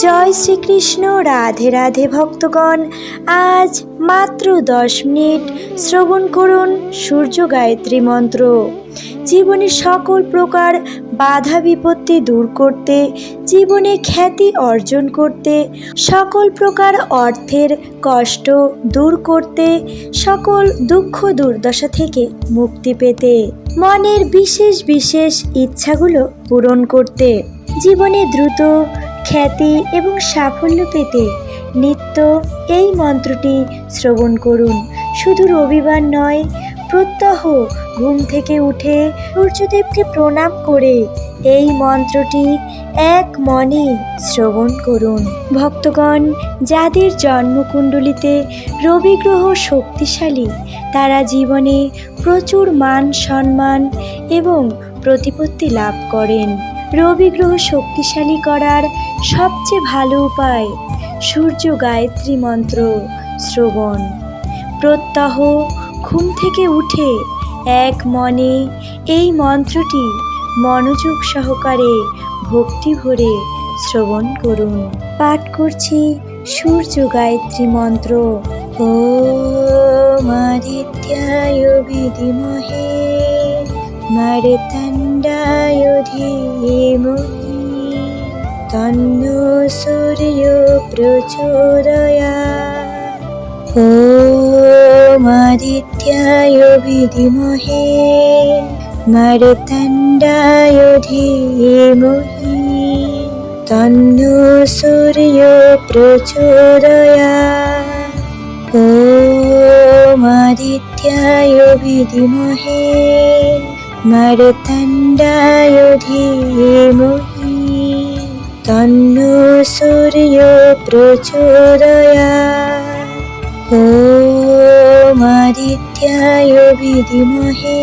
জয় শ্রীকৃষ্ণ। রাধে রাধে ভক্তগণ, আজ মাত্র 10 মিনিট শ্রবণ করুন সূর্য গায়ত্রী মন্ত্র। জীবনে সকল প্রকার বাধা বিপত্তি দূর করতে, জীবনে খ্যাতি অর্জন করতে, সকল প্রকার অর্থের কষ্ট দূর করতে, সকল দুঃখ দুর্দশা থেকে মুক্তি পেতে, মনের বিশেষ বিশেষ ইচ্ছাগুলো পূরণ করতে, জীবনে দ্রুত খ্যাতি এবং সাফল্য পেতে নিত্য এই মন্ত্রটি শ্রবণ করুন। শুধু রবিবার নয়, প্রত্যহ ঘুম থেকে উঠে সূর্যদেবকে প্রণাম করে এই মন্ত্রটি এক মনে শ্রবণ করুন। ভক্তগণ, যাদের জন্মকুণ্ডলিতে রবি গ্রহ শক্তিশালী, তারা জীবনে প্রচুর মান সম্মান এবং প্রতিপত্তি লাভ করেন। রবি গ্রহ শক্তিশালী করার সবচেয়ে ভালো উপায় সূর্য গায়ত্রী মন্ত্র শ্রবণ। প্রত্যহ ঘুম থেকে উঠে এক মনে এই মন্ত্রটি মনোযোগ সহকারে ভক্তি ভরে শ্রবণ করুন। পাঠ করছি সূর্য গায়ত্রী মন্ত্র। ওম আদিত্যায় বিদ্মহে মারতণ্ডায় ধীমহি তন্নো সূর্য প্রচোদয়াৎ। ওম আদিত্যায় বিদ্মহে মারতণ্ডায় ধীমহি তন্নো সূর্য প্রচোদয়াৎ। ওম আদিত্যায় বিদ্মহে মারতণ্ডায় ধীমহি তন্নো সূর্য প্রচোদয়াৎ। ওম আদিত্যায় বিদ্মহে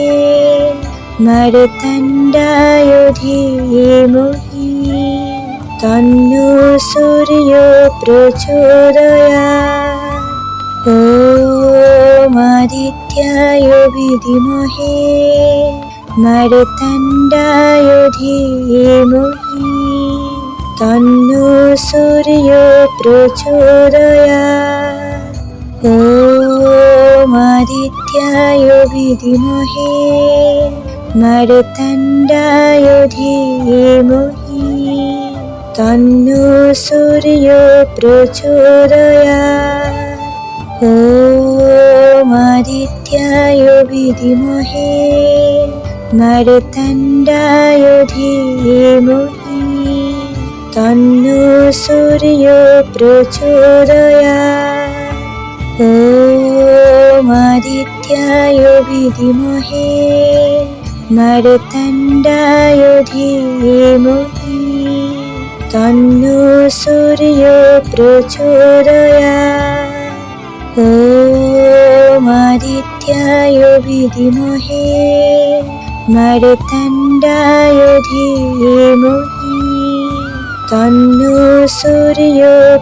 মারতণ্ডায় ধীমহি তন্নো সূর্য প্রচোদয়াৎ। ওম আদিত্যায় বিদ্মহে মারতণ্ডায় ধীমহি তন্নো সূর্য প্রচোদয়াৎ। ওম আদিত্যায় বিদ্মহে মারতণ্ডায় ধীমহি তন্নো সূর্য প্রচোদয়াৎ। ওম আদিত্যায় বিদ্মহে মারতণ্ডায় ধীমহি তন্নো সূর্য প্রচোদয়াৎ। ওম আদিত্যায় বিদ্মহে মারতণ্ডায় ধীমহি তন্নো সূর্য প্রচোদয়াৎ। ওম আদিত্যায় বিদ্মহে মারতণ্ডায় ধীমহি তন্নো সূর্য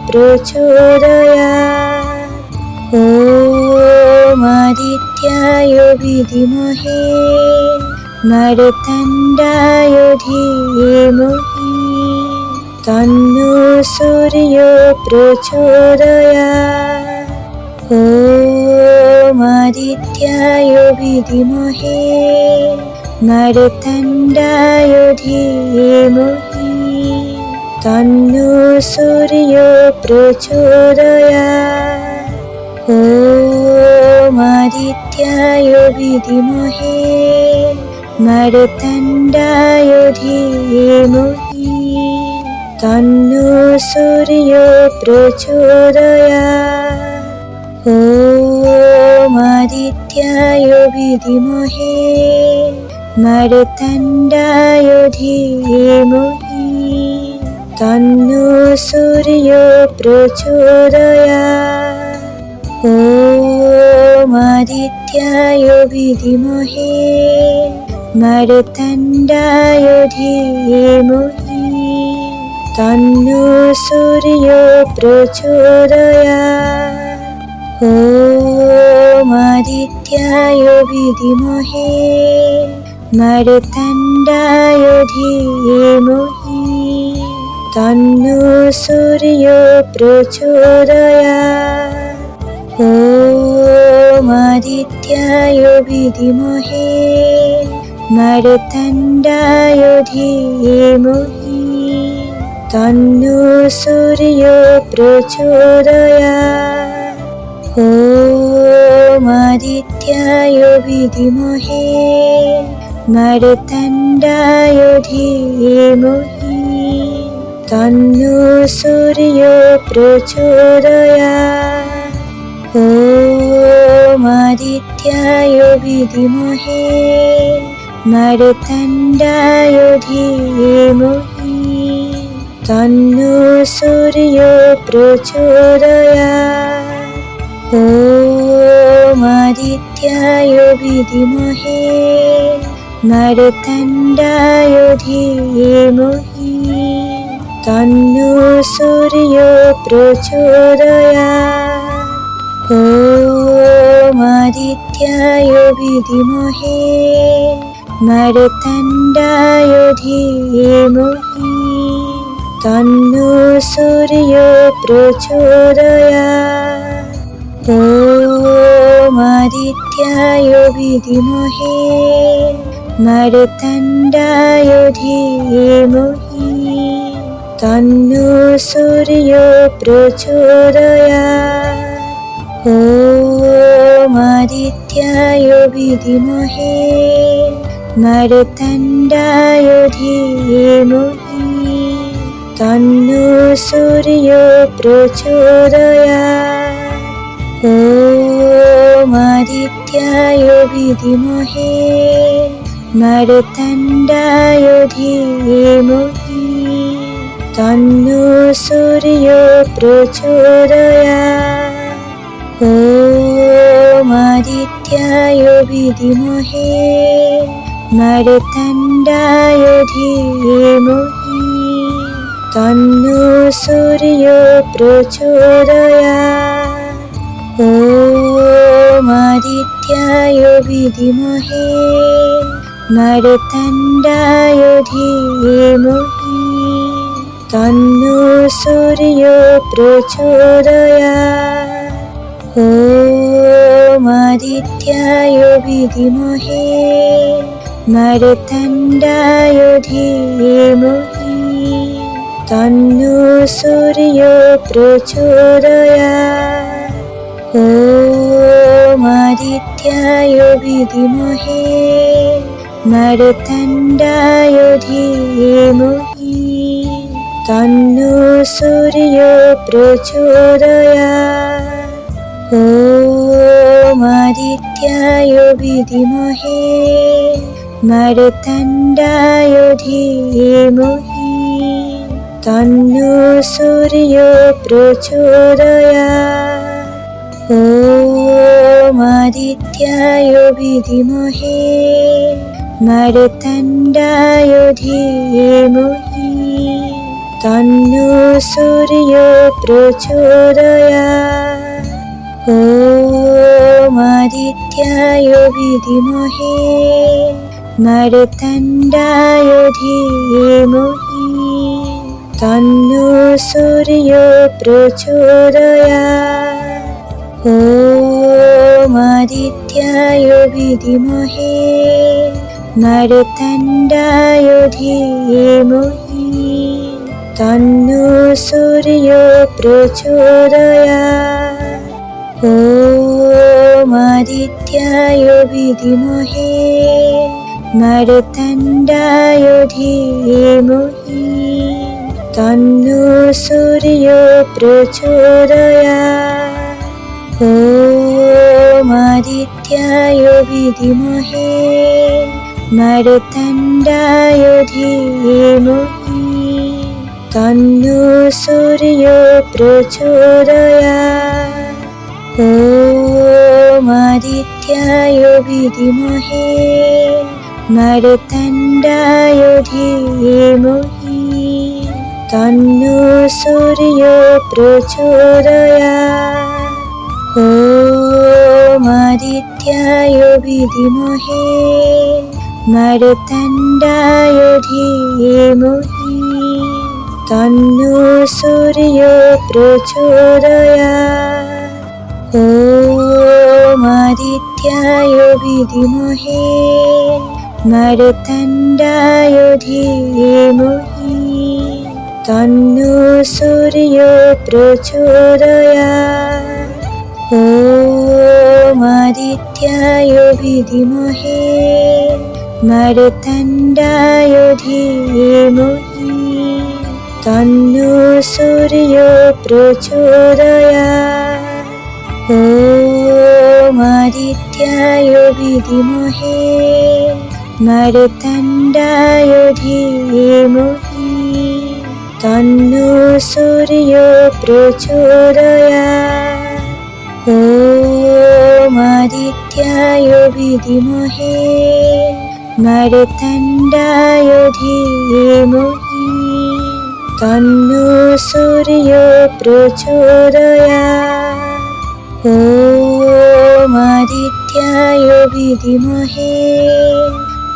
প্রচোদয়াৎ। ওম আদিত্যায় বিদ্মহে মারতণ্ডায় ধীমহি তন্নো সূর্য প্রচোদয়াৎ। ওম আদিত্যায় বিদ্মহে মারতণ্ডায় ধীমহি তন্নো সূর্য প্রচোদয়াৎ। ওম আদিত্যায় বিদ্মহে মারতণ্ডায় ধীমহি তন্নো সূর্য প্রচোদয়াৎ। ওম আদিত্যায় বিদ্মহে মারতণ্ডায় ধীমহি তন্নো সূর্য প্রচোদয়াৎ। ওম আদিত্যায় বিদ্মহে মারতণ্ডায় ধীমহি তন্নো সূর্য প্রচোদয়াৎ। ওম আদিত্যায় বিদ্মহে মারতণ্ডায় ধীমহি তন্নো সূর্য প্রচোদয়াৎ। ওম আদিত্যায় বিদ্মহে মার্তণ্ডায় ধীমহি তন্নো সূর্য প্রচোদয়াৎ। ওম আদিত্যায় বিদ্মহে মার্তণ্ডায় ধীমহি তন্নো সূর্য প্রচোদয়াৎ। ওম আদিত্যায় বিদ্মহে মার্তণ্ডায় ধীমহি তন্নো সূর্য প্রচোদয়াৎ। ওম আদিত্যায় বিদ্মহে মার্তণ্ডায় ধীমহি তন্নো সূর্য প্রচোদয়াৎ। ওম আদিত্যায় বিদ্মহে মার্তণ্ডায় ধীমহি তন্নো সূর্য প্রচোদয়াৎ। ওম আদিত্যায় বিদ্মহে মার্তণ্ডায় ধীমহি তন্নো সূর্য প্রচোদয়াৎ। ওম আদিত্যায় বিদ্মহে মার্তণ্ডায় ধীমহি তন্নো সূর্য প্রচোদয়াৎ। ওম আদিত্যায় বিদ্মহে মার্তণ্ডায় ধীমহি তন্নো সূর্য প্রচোদয়াৎ। ওম আদিত্যায় বিদ্মহে মার্তণ্ডায় ধীমহি তন্নো সূর্য প্রচোদয়াৎ। ওম আদিত্যায় বিদ্মহে মার্তণ্ডায় ধীমহি তন্নো সূর্য প্রচোদয়াৎ। ওম আদিত্যায় বিদ্মহে মার্তণ্ডায় ধীমহি তন্নো সূর্য প্রচোদয়াৎ। ওম আদিত্যায় বিদ্মহে মার্তণ্ডায় ধীমহি তন্নো সূর্য প্রচোদয়াৎ। ওম আদিত্যায় বিদ্মহে মার্তণ্ডায় ধীমহি তন্নো সূর্য প্রচোদয়াৎ। ওম আদিত্যায় বিদ্মহে মার্তণ্ডায় ধীমহি তন্নো সূর্য প্রচোদয়াৎ। ওম আদিত্যায় বিদ্মহে মার্তণ্ডায় ধীমহি তন্নো সূর্য প্রচোদয়াৎ। ওম আদিত্যায় বিদ্মহে মার্তণ্ডায় ধীমহি তন্নো সূর্য প্রচোদয়াৎ। ওম আদিত্যায় বিদ্মহে মার্তণ্ডায় ধীমহি তন্নো সূর্য প্রচোদয়াৎ। ওম আদিত্যায় বিদ্মহে মার্তণ্ডায় ধীমহি তন্নো সূর্য প্রচোদয়াৎ। ওম আদিত্যায় বিদ্মহে মার্তণ্ডায় ধীমহি তন্নো সূর্য প্রচোদয়াৎ। ওম আদিত্যায় বিদ্মহে মার্তণ্ডায় ধীমহি তন্নো সূর্য প্রচোদয়াৎ। ওম আদিত্যায় বিদ্মহে মার্তণ্ডায় ধীমহি তন্নো সূর্য প্রচোদয়াৎ। ওম আদিত্যায় বিদ্মহে মার্তণ্ডায় ধীমহি তন্নো সূর্য প্রচোদয়াৎ। ওম আদিত্যায় বিদ্মহে মার্তণ্ডায় ধীমহি তন্নো সূর্য প্রচোদয়াৎ। ওম আদিত্যায় বিদ্মহে মার্তণ্ডায় ধীমহি তন্নো সূর্য প্রচোদয়াৎ। ওম আদিত্যায় বিদ্মহে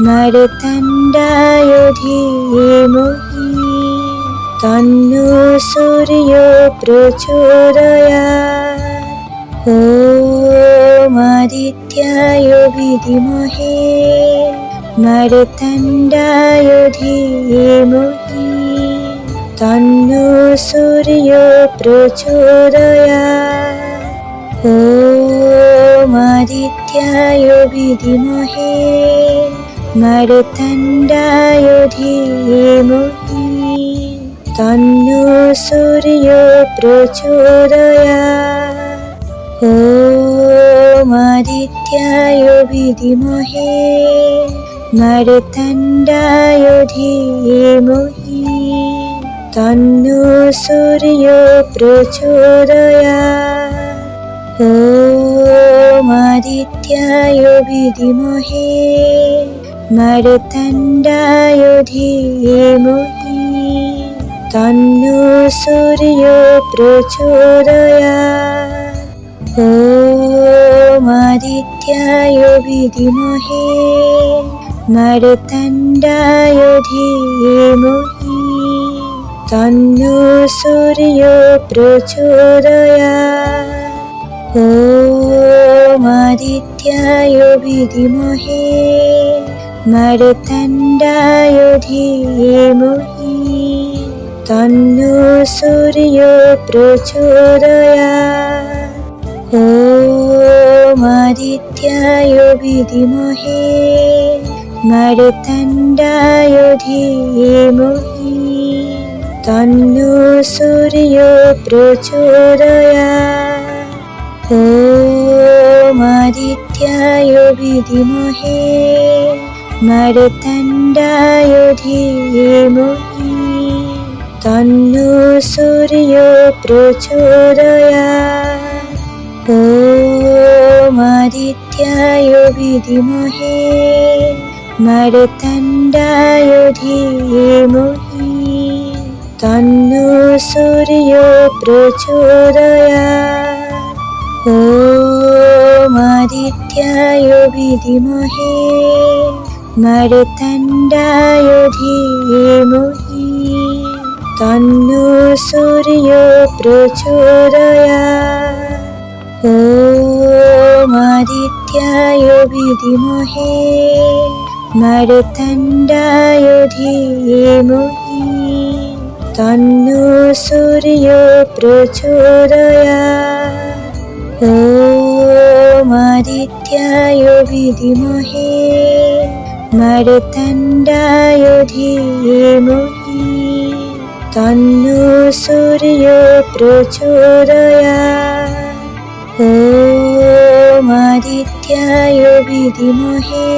মার্তণ্ডায় ধীমহি তন্নো সূর্য প্রচোদয়াৎ। ওম আদিত্যায় বিদ্মহে মার্তণ্ডায় ধীমহি তন্নো সূর্য প্রচোদয়াৎ। ওম আদিত্যায় বিদ্মহে মার্তণ্ডায় ধীমহি তন্নো সূর্য প্রচোদয়াৎ। ওম আদিত্যায় বিদ্মহে মার্তণ্ডায় ধীমহি তন্নো সূর্য প্রচোদয়াৎ। ওম আদিত্যায় বিদ্মহে মার্তণ্ডায় ধীমহি তন্নো সূর্য প্রচোদয়াৎ। ওম আদিত্যায় বিদ্মহে মার্তণ্ডায় ধীমহি তন্নো সূর্য প্রচোদয়াৎ। ওম আদিত্যায় বিদ্মহে মার্তণ্ডায় ধীমহি তন্নো সূর্য প্রচোদয়াৎ। ওম আদিত্যায় বিদ্মহে মার্তণ্ডায় ধীমহি তন্নো সূর্য প্রচোদয়াৎ। ওম আদিত্যায় বিদ্মহে মার্তণ্ডায় ধীমহি তন্নো সূর্য প্রচোদয়াৎ। ওম আদিত্যায় বিদ্মহে মার্তণ্ডায় ধীমহি তন্নো সূর্য প্রচোদয়াৎ। ওম আদিত্যায় বিদ্মহে মার্তণ্ডায় ধীমহি তন্নো সূর্য প্রচোদয়াৎ। ওম আদিত্যায় বিদ্মহে মার্তণ্ডায় ধীমহি তন্নো সূর্য প্রচোদয়াৎ। ওম আদিত্যায় বিদ্মহে মার্তণ্ডায় ধীমহি তন্নো সূর্য প্রচোদয়াৎ। ওম আদিত্যায় বিদ্মহে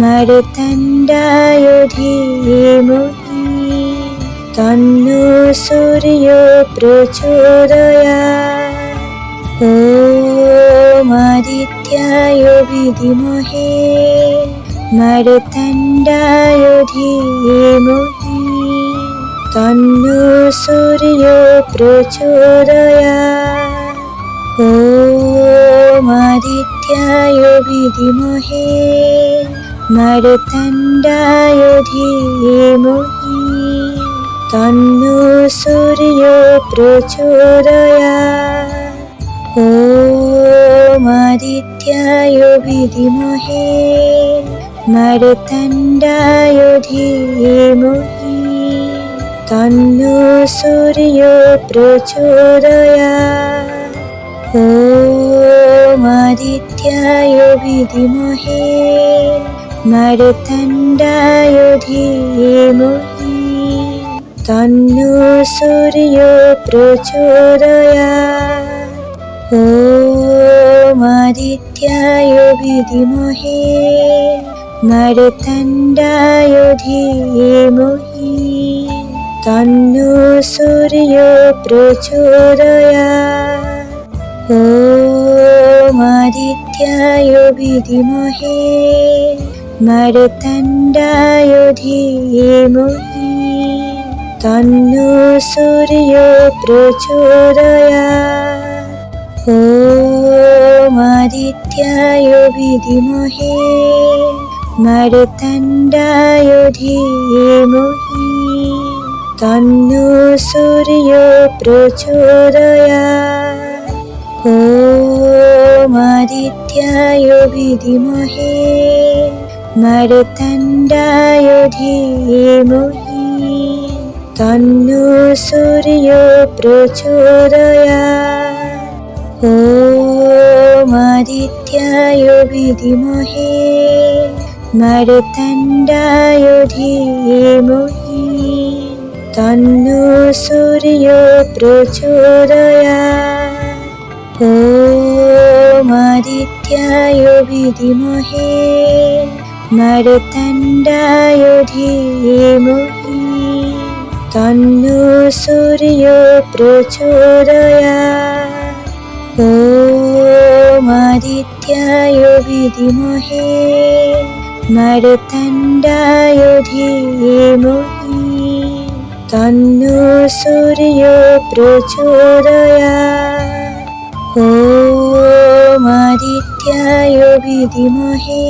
মার্তণ্ডায় ধীমহি তন্নো সূর্য প্রচোদয়াৎ। ওম আদিত্যায় বিদ্মহে মার্তণ্ডায় ধীমহি তন্নো সূর্য প্রচোদয়াৎ। ওম আদিত্যায় বিদ্মহে মার্তণ্ডায় ধীমহি তন্নো সূর্য প্রচোদয়াৎ। ওম আদিত্যায় বিদ্মহে মার্তণ্ডায় ধীমহি তন্নো সূর্য প্রচোদয়াৎ। ওম আদিত্যায় বিদ্মহে মার্তণ্ডায় ধীমহি তন্নো সূর্য প্রচোদয়াৎ। ওম আদিত্যায় বিদ্মহে মার্তণ্ডায় ধীমহি তন্নো সূর্য প্রচোদয়াৎ। ওম আদিত্যায় বিদ্মহে মার্তণ্ডায় ধীমহি তন্নো সূর্য প্রচোদয়াৎ। ওম আদিত্যায় বিদ্মহে মার্তণ্ডায় ধীমহি তন্নো সূর্য প্রচোদয়াৎ। ওম আদিত্যায় বিদ্মহে মার্তণ্ডায় ধীমহি তন্নো সূর্য প্রচোদয়াৎ। ওম আদিত্যায় বিদ্মহে মার্তণ্ডায় ধীমহি তন্নো সূর্য প্রচোদয়াৎ। ওম আদিত্যায় বিদ্মহে মার্তণ্ডায় ধীমহি তন্নো সূর্য প্রচোদয়াৎ। ওম আদিত্যায় বিদ্মহে মার্তণ্ডায় ধীমহি তন্নো সূর্য প্রচোদয়াৎ। ওম আদিত্যায় বিদ্মহে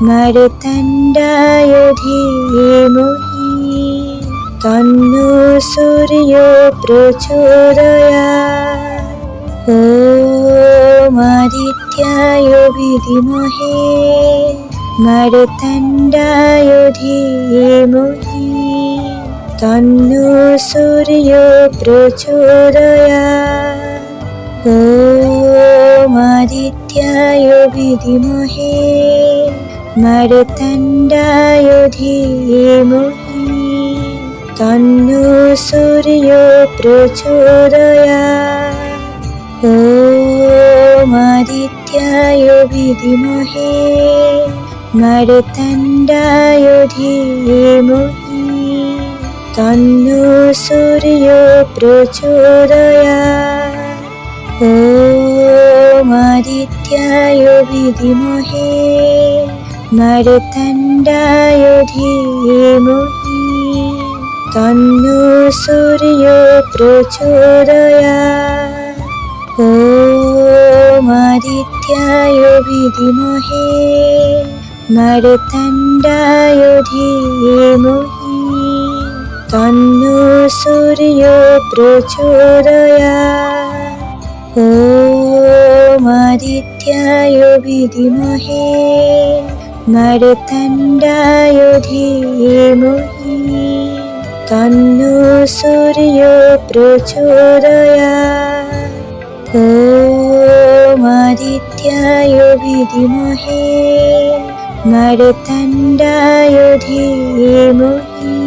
মার্তণ্ডায় ধীমহি তন্নো সূর্য প্রচোদয়াৎ। ওম আদিত্যায় বিদ্মহে মার্তণ্ডায় ধীমহি তন্নো সূর্য প্রচোদয়াৎ। ওম আদিত্যায় বিদ্মহে মার্তণ্ডায় ধীমহি তন্নো সূর্য প্রচোদয়াৎ। ওম আদিত্যায় বিদ্মহে মার্তণ্ডায় ধীমহি তন্নো সূর্য প্রচোদয়াৎ। ওম আদিত্যায় বিদ্মহে মার্তণ্ডায় ধীমহি তন্নো সূর্য প্রচোদয়াৎ। ওম আদিত্যায় বিদ্মহে মার্তণ্ডায় ধীমহি তন্নো সূর্য প্রচোদয়াৎ। ওম আদিত্যায় বিদ্মহে মার্তণ্ডায় ধীমহি তন্নো সূর্য প্রচোদয়াৎ। ওম আদিত্যায় বিদ্মহে মার্তণ্ডায় ধীমহি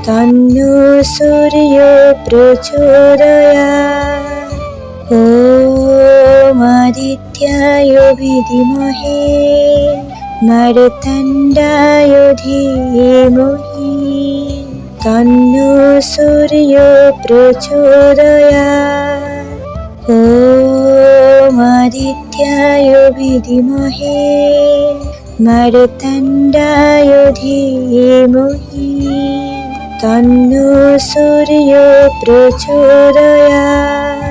তন্নো সূর্য প্রচোদয়াৎ। ওম আদিত্যায় বিদ্মহে মার্তণ্ডায় ধীমহি তন্নো সূর্য প্রচোদয়াৎ। ওম আদিত্যায় বিদ্মহে মার্তণ্ডায় ধীমহি তন্নো সূর্য প্রচোদয়াৎ।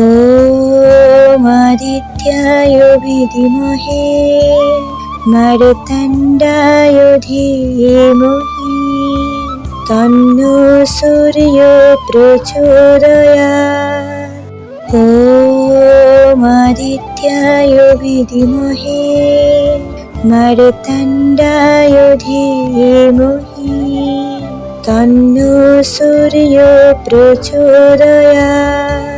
ওম আদিত্যায় বিদ্মহে মার্তণ্ডায় ধীমহি তন্নো সূর্য প্রচোদয়াৎ। ওম আদিত্যায় বিদ্মহে মার্তণ্ডায় ধীমহি তন্নো সূর্য প্রচোদয়াৎ।